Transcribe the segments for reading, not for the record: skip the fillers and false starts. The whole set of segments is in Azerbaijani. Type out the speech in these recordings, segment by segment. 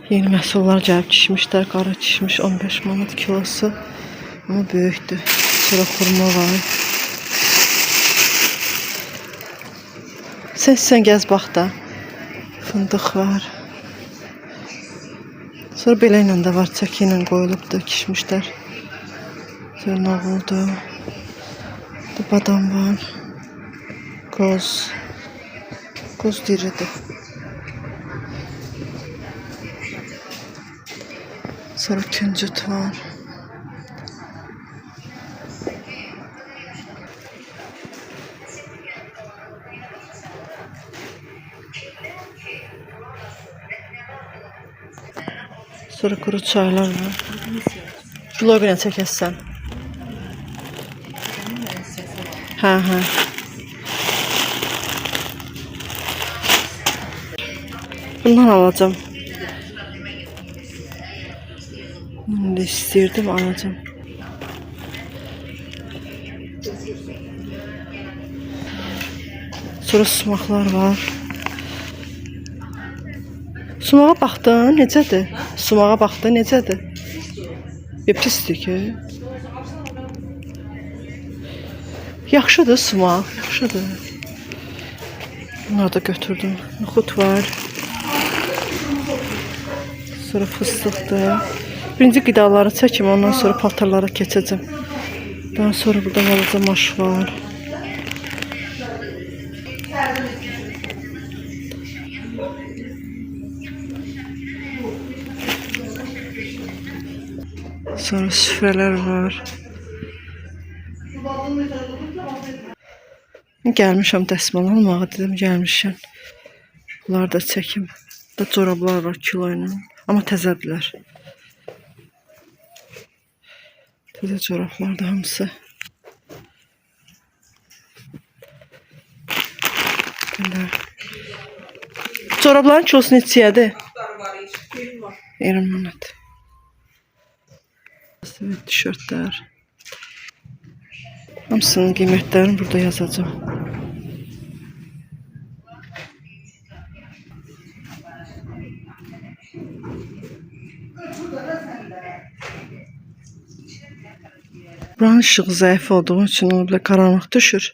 Yeni məhsullar gəlib kişmişlər. Qara kişmiş 15 manat kilosu. Ama böyükdür. Sonra xurma var. Sen gəz bax da. Fındıq var. Sonra belə ilə də var. Çəki ilə qoyulubdur kişmişlər. Sonra noğuldur. Badam var. Qoz. Qoz diridir. Sonra küncüt var. Sonra kuru çaylar var. Vloguna çəkəsən. Hə. Bundan alacağım. Bunu da istəyirdim, alacağım. Sonra sumaklar var. Sumağa baxdın, necədir? Sumağa baxdın, necədir? Pisdir ki. Yaxşıdır sumaq, yaxşıdır. Bunları da götürdüm. Noxud var. Sonra fıstıqdır. Birinci qidaları çəkim, ondan sonra paltarlara keçəcəm. Daha sonra burada balaca maş var. Sonra süfrələr var. Gəlmişəm dəsmal almağa, dedim gəlmişəm. Bunları da çəkim. Burada corablar var kilo ilə. Amma təzədirlər. Təzə corablardır hamısı. Corabların kilosu neçəyədir? 20 manat. Tişörtlər. Hamısının qiymətlərini burada yazacağım. Buranın ışığı zəif olduğu üçün o belə qaranlıq düşür.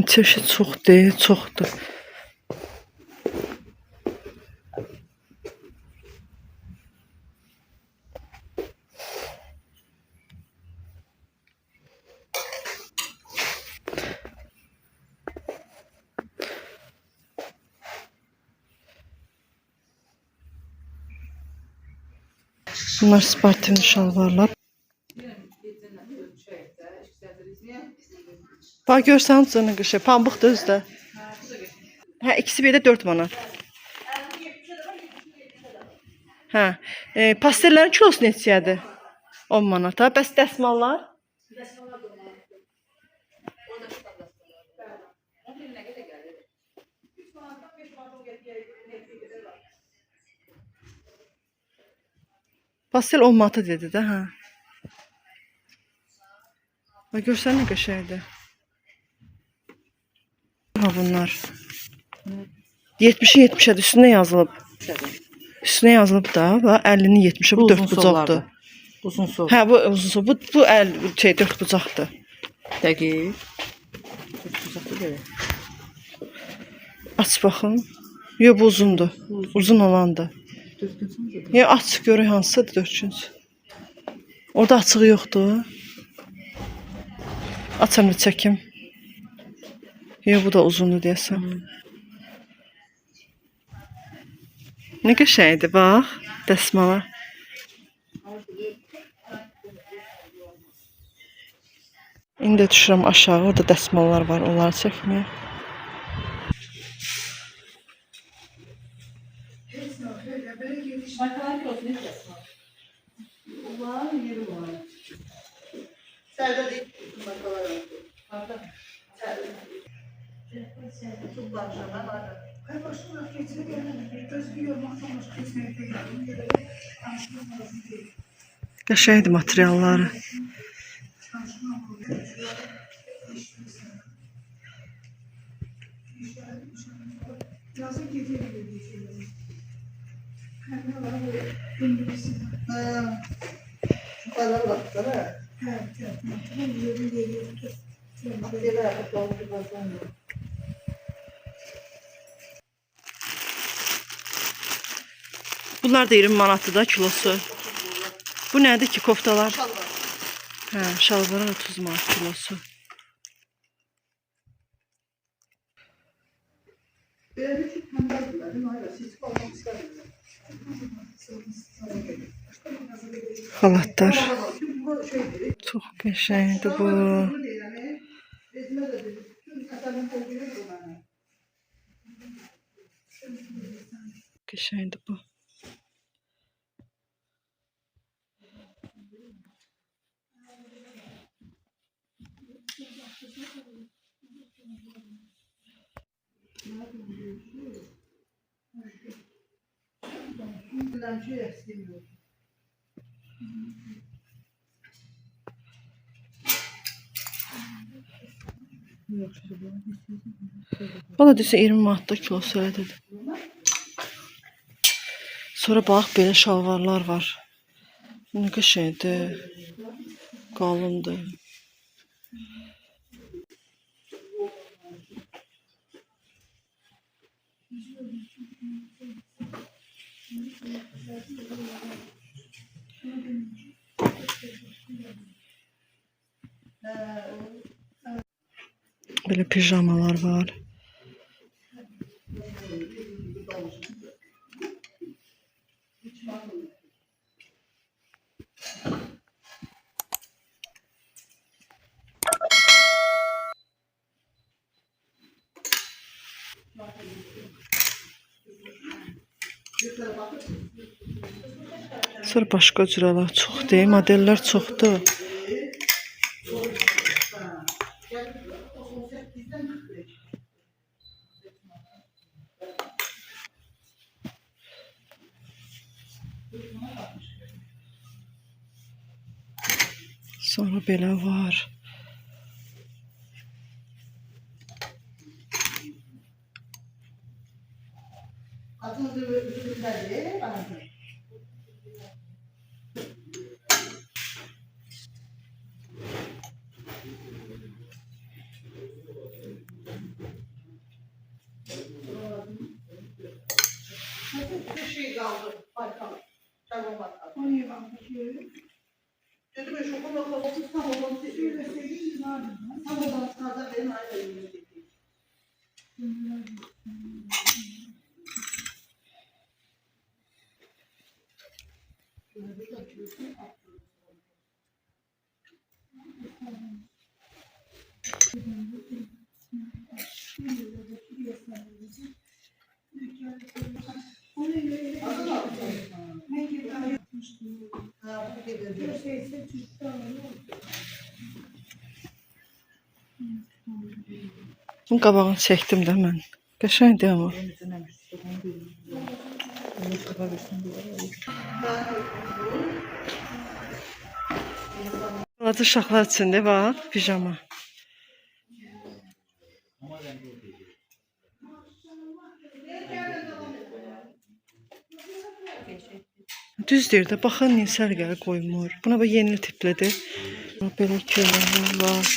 Çeşit çox deyil, çoxdur. Bunlar Spartan şalvarlar. Bax görsən canı qışı, pambıqdır özdə. Hə, ikisi bir də 4 manat. Hə, pastellərin kilosu neçəyədir? 10 manata. Bəs dəsmallar? Pastel 10 manata dedi də, hə. Bax görsən nə qəşəngdir. Bunlar 70'in 70'e üstüne yazılıb. Üstüne yazılıb da. 50'nin 70'e bu 4 bucaqdır. Uzun sol. Hə, bu uzun sol. Bu 4 bucaqdır. Dəqiq. 4 bucaqdır belə. Aç baxın. Yox, bu uzundur. Uzun olandır. 4 bucaqdır. Ya aç görək hansıdır 4-cüncü. Orada açığı yoxdur. Açam bir çəkim. Yox, bu da uzundur deyəsən. Nə qəşəngdir, bax, dəsmala. İndi düşürəm aşağı, orada dəsmallar var, onları çəkməyə. Qəşəngdir materialları. Bunlar da 20 manatdır da kilosu. Bu nədir ki, koftalar? Hə, şalvarın 30 manat kilosu. Xalatlar. Çox qəşəngdir bu. Qəşəngdir bu. Valla desə 20 manatda kilosu elə dedi. Sonra bax belə şalvarlar var. Nə qəşəngdir. Qalındır. Böyle pijamalar var. Sonra başqa cüralar çoxdur, modellər çoxdur. Sonra belə var. Bunun qabağını çəkdim də mən. Qəşəngdir amma. Balaca uşaqlar üçün də bax, pijama. Düz deyir də, baxın niyə sərgəli qoymur. Buna bax yeni tiplidir. Belə köynəklər var.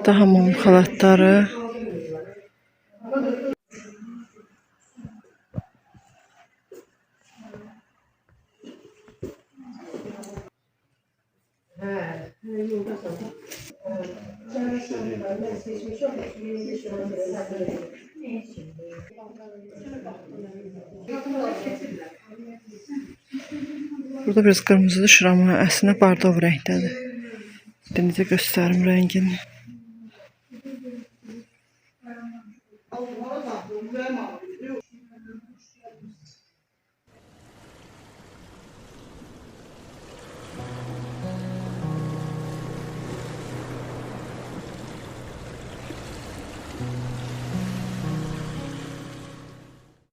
Daha mum xalatları. Burada biraz qırmızı düşür, amma əslində bardov rəngdədir. Denizə göstərim rəngini.